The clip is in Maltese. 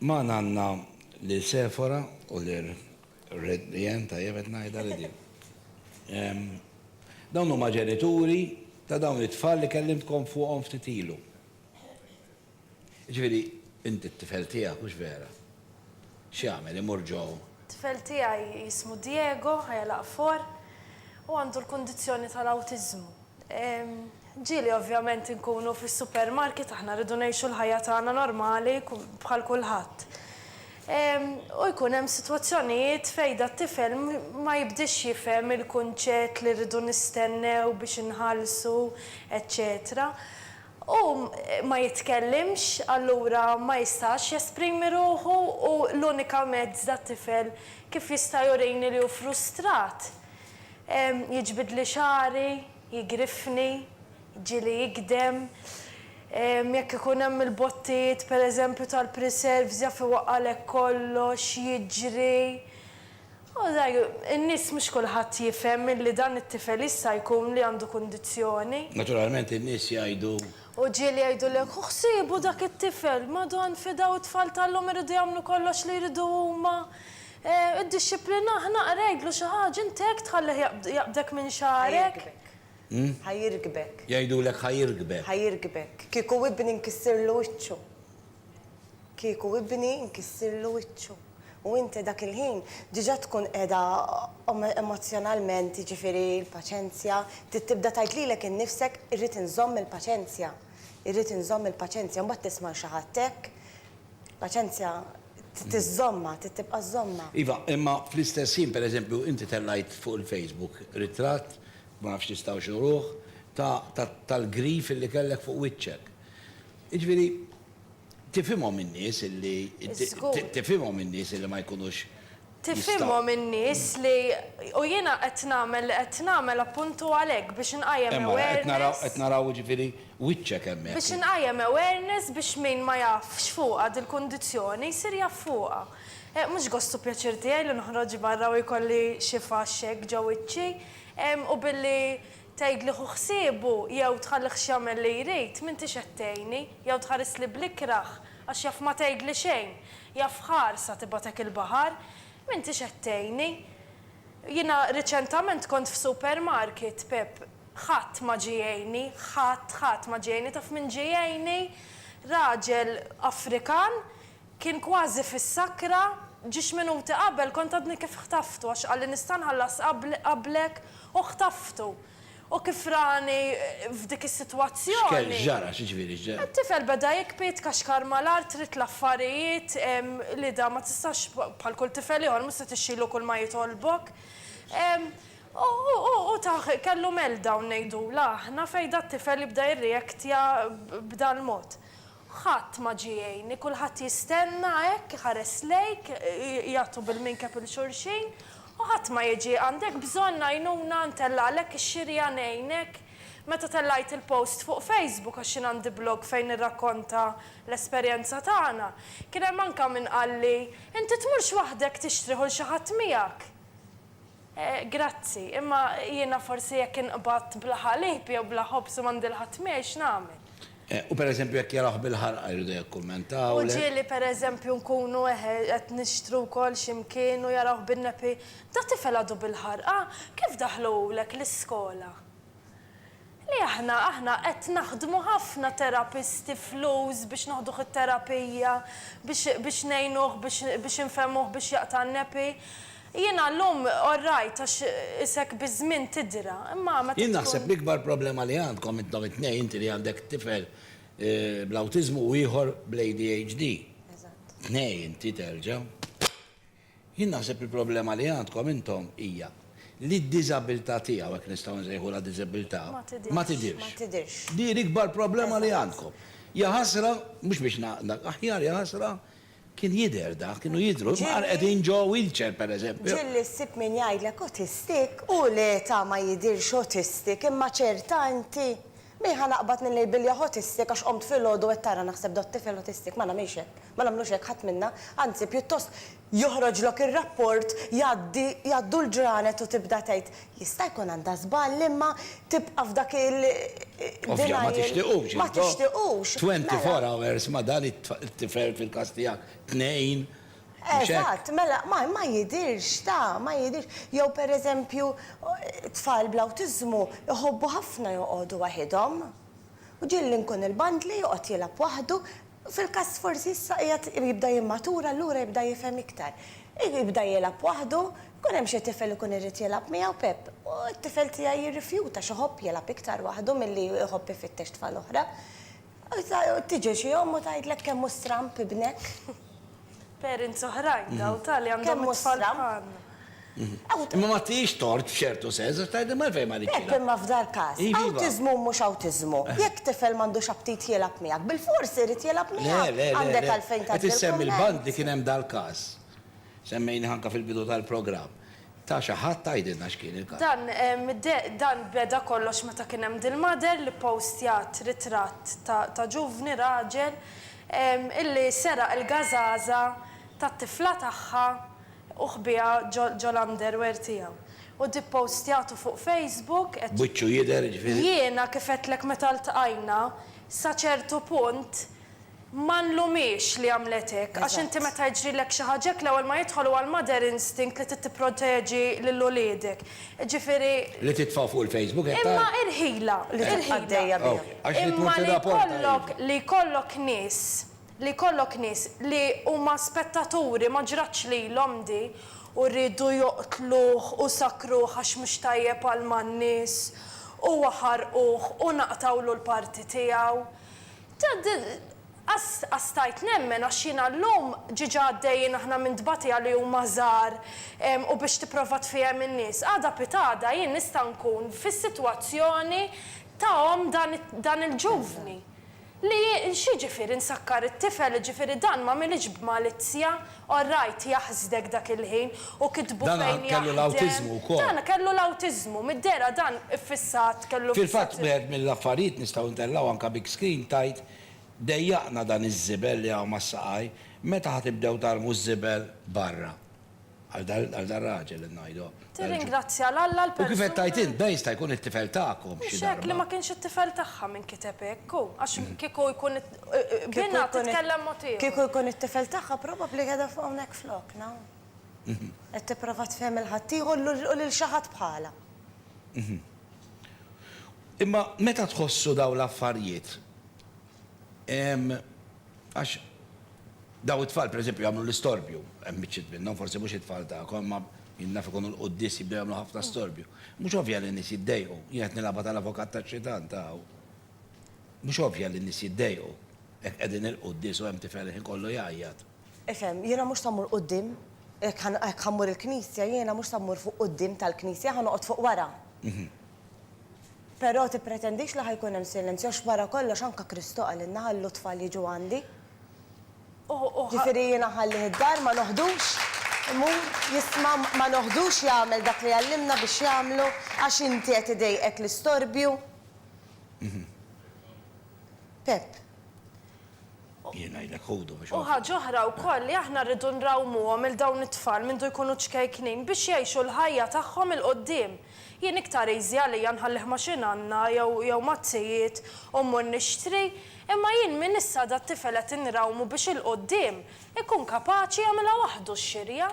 Ma għanna li Sephora u li Redjen ta' jebet najda li din. Dawn huma ġenituri ta' dawn it-tfal li kellimtkom fuqhom ftit ilu. Ġifieri, inti t-tifel tiegħek mhux vera. X'jagħmel imur ġew? T-tifel tiegħi jismu Diego, ħajja for, u għandu l-kundizzjoni tal-awtiżmu. Ġieli ovvjament inkunu fis-supermarket aħna rridu ngħixu l-ħajja tagħna normali bħal kulħadd. U jkun hemm sitwazzjonijiet fejn t-tifel ma jibdix jifhem il-kunċett li rridu nistennew biex inħallsu, eċċetera. U ma jitkellimx, allura ma jistax jesprimi ruħu u l-unika mezz dat-tifel kif jista' jurini li hu frustrat. Jiġbid li xari, jigrifni, ġili jikdem, jekk ikun hemm il-bottijiet pereżempju tal-preserves jaf iwaqqalek kollox, jiġri. U in-nies mhux kulħadd jifhem li dan it-tifel issa jkun li għandu kundizzjoni. Naturalment in-nies jgħidu. U ġieli jgħidulek, ħsibu dak it-tifel, madon fidaw it-tfal tal-lum iridu jagħmlu kollox li jridu huma. Id-disciplina aħna qrejdlu xi ħaġa inti hekk tħallih jaqbdek minn xarek. ħajirkbek. Jgħidulek ħajirkbek. ħajirkbek. Kieku ibni nkissirlu wiċċu. Kieku ibni nkissirlu wiċċu. U inti dak il-ħin diġà tkun qiegħda emozjonalment, jiġifieri l-paċenzja, tibda tgħid lilek innifsek irrid inżomm il-paċenzja. Irrid inżomm il-paċenzja, mbagħad tisma' xi ħadd hekk. Paċenzja tiżomma, tibqa' żomma. Iva, imma fl-istess ħin pereżempju inti tellajt fuq il-Facebook ritratt ma nafx tistgħu xuruh tal-grif illi kellek fuq wiċċek. Jiġifieri tifhimhom in-nies illi ma jkunux. Tifhimhom in-nies li u jiena qed nagħmel appuntu għalhekk biex inqajjem awareness. Qed naraw jiġifieri wiċċek hemmhekk. Biex inqajjem awareness biex min ma jafx fuqha dil-kundizzjoni jsir jaf fuqha. Mhux gostu pjaċir tiegħi li noħroġ barra u jkolli xi faxxek ġew wiċċi. U billi tgħidli ħsibu jew tħallih x'jagħmel li jrid, m'intix qed tgħinni, jew tħares li blikraħ għax jaf ma tgħidli xejn, jaf ħarsa tibgħatek il-baħar, m'intix qed tgħinni. Jiena riċentament kont f'supermarket, Pep, ħadd ma ġiejni, ħadd ma ġiejni, taf min ġiejni, raġel Afrikan kien kważi fis-sakra, ġiex minuti qabel kont għadni kif ħtaftu għax għalli nista' nħallas qablek u ħtaftu. U kif rani f'dik is-sitwazzjoni. Ġara, x'ġifieri ġara? It-tifel beda jikbit kaxkar malar trid l-affarijiet li da ma tistax bħal kull tifel ieħor mhux se tixxielu kull ma jitolbok. U kellu meltdown ngħidula aħna fejn dat-tifel jibda jirreaktja b'dan mod. ħadd ma ġiejni, kulħadd jistenna hekk ħares lejk, jagħtu bil-minkep il-xulxin, u ħadd ma jiġi għandek bżonn għajnuna ntellaqlek ix-xirja ngħinek. Meta tellajt il-post fuq Facebook għax għandi blog fejn irrakkonta l-esperjenza tagħna, kien hemm anke min qalli inti tmurx waħdek tixtriħu l xi ħadd miegħek. Grazzi, imma jiena forsi jekk inqbad bla ħalib jew bla ħobs u m'għandi l-ħadd miegħi x'nagħmel. U pereżempju jekk jaraħ bil-ħarqa jridu jikkummentaw. U ġieli pereżempju nkunu qed nixtru wkoll x'imkien u jaraw bin-nepi, da tifel għadu bil-ħarqa, kif daħlulek l-iskola? Li aħna qed naħdmu ħafna terapisti flus biex naħduh it-terapija, biex ngħinuh biex infemmuh biex jaqta' n-nepi. Jiena llum orrajt għax isek biżmien tidra, imma meta Jien naħseb l-ikbar problema li għandkom intom it-tnejn inti li għandek tifel bl-awtiżmu u ieħor bl-ADHD. Tnejn inti terġa'. Jien naħseb il-problema li għandkom intom hija li d-diżabilità tiegħu hekk nistgħu nsejħula diżabilità ma tidirx. Di l-ikbar problema li għandkom. Ja ħasra, mhux biex naqdaq aħjar ja ħasra, kien jidher dak, kienu jidhru, mar qegħdin ġo wheelchair pereżempju. Ġilli ssib min jgħidlek autistik u l-età ma jidirx autistik, imma ċerta inti Miħa naqbad nil-labelja autistic għax qomt fil-ħodu għettara naħseb dot tifel autistic, ma namiex hekk, ma namlux hekk ħadd minna, anzi pjuttost joħroġlok ir-rapport, jaddu l-ġranet u tibda tgħid jista' jkun għandha żball imma tibqa' f'dak Ovvja, ma tixtiequx. Ma tixtiequx. 24 hours ma dan it-tifel fil-każ tiegħek tnejn. Eżatt, mela, ma jidirx, ma jidirx. Jew per eżempju, tfal bl-autizmu jħobbu ħafna joqogħdu waħedhom. U ġilli nkun il-bandli joqgħod jilab waħdu, fil-każ forsi issa jibda jimmatura, allura jibda jifhem iktar. Jibda jilab waħdu, kun hemm xi tifel ikun irid jilab miegħu Pep. U t-tifel tiegħi jirrifjuta xi ħobb jilab iktar waħdu milli jħobb ifittex tfal oħra. Tiġi xi jom u tgħidlek kemm hu stramp ibnek. Parents oħrajn daw tali għandhom it-tfal bħalna. Imma ma tix tort f'ċertu sens, tajdi mal fejn ma Pepp imma f'dar każ. Awtiżmu mhux awtiżmu. Jekk tifel m'għandux aptit jelab miegħek, bil-forsi irid jelab miegħek. Għandek għalfejn qed issemmi l-band li kien hemm dal-każ. Semmejni ħanka fil-bidu tal-programm. Ta' xi ħadd tgħidilna x'kien il-każ. Dan beda kollox meta kien hemm dil-mader li postjat ritratt ta' ġuvni raġel illi seraq il-gażaża tat-tifla tagħha u ħbiha ġol-underwear tiegħu. U dippostjatu fuq Facebook. Buċċu jidher ġifieri. Jiena kif qedlek meta ltqajna sa ċertu punt ma nlumiex li għamlet hekk għax inti meta jġrilek xi ħaġa l-ewwel ma jidħol huwa l-mother instinct li tipproteġi lil uliedek. Ġifieri li titfa' fuq il-Facebook imma irħila. Imma li jkollok nies li huma spettaturi ma ġratx lilhom di u rridu joqtluh u sakruh għax mhux tajjeb għal man-nies u ħarquh u naqtawlu l-parti tiegħu. Għastajt nemmen għax jiena llum ġiġa għaddejjin aħna minn dbati għalli huma żgħar u biex tipprova tfihhem in-nies. Għada pitada jien nista' nkun fis-sitwazzjoni tagħhom dan il-ġuvni. Li xi ġifieri nsakkar it-tifel ġifieri dan ma milix b'malizzja, orrajt jaħżdek dak il-ħin u kitbu fejn Dan kellu l-awtiżmu wkoll. Dan kellu l-awtiżmu, mid-dera dan iffissat kellu. Fil-fatt wieħed mill-affarijiet nistgħu ntellaw anke big screen tajt dejjaqna dan iż-żibel li hawn mas-saqaj meta ħatibdew tarmu ż-żibel barra. Għal dar raġel ngħidu. Tirringrazzja l-Alla l-persuna. U kif qed tajt int bejn sta jkun it-tifel tagħkom xi darba. li ma kienx it-tifel tagħha minn kiteb hekk hu għax kieku jkun binha titkellem mod ieħor. Kieku jkun it-tifel tagħha probabbli qiegħda fuq hawnhekk flok, no? Qed tipprova tfhem il-ħaddieħor u lil xi ħadd bħala. Imma meta tħossu daw l-affarijiet, għax daw it-tfal, per eżempju, jagħmlu l-istorbju, hemm biċċiet minnhom, forsi mhux it-tfal tagħkom, ma jinnaf ikunu l-qudies jibdew jagħmlu ħafna storbju. Mhux ovvja li n-nies jiddejqu, jien qed nilagħba tal-avukat tax-xitan taw. Mhux ovvja li n-nies jiddejqu, hekk qegħdin il-qudies u hemm tifel ħin kollu jgħajjad. Ifhem, jiena mhux tammur quddiem, hekk ħammur il-Knisja, jiena mhux tammur fuq quddiem tal-Knisja, ħanoqgħod fuq wara. Però tippretendix li ħajkun hemm silenzju għax wara kollox anke Kristu qalilna ħallu tfal jiġu għandi. Ġifieri jiena ħalli id-dar ma noħdux, imur jisma' ma noħdux jagħmel dak li għallimna biex jagħmlu għax inti qed idejqek l-istorbju. Pep. Jien ngħidlek ħodu biex. U ħaġa oħra wkoll li aħna rridu nrawmuhom il dawn it-tfal mindu jkunu ċkejknin biex jgħixu l-ħajja tagħhom il-qoddim. Jien iktar eżja li nħallih ma' xi nanna jew mazzijiet u mmur nixtri, imma jien minn issa dat tifel qed inrawmu biex il-qoddim ikun kapaċi jagħmilha waħdu x-xirja.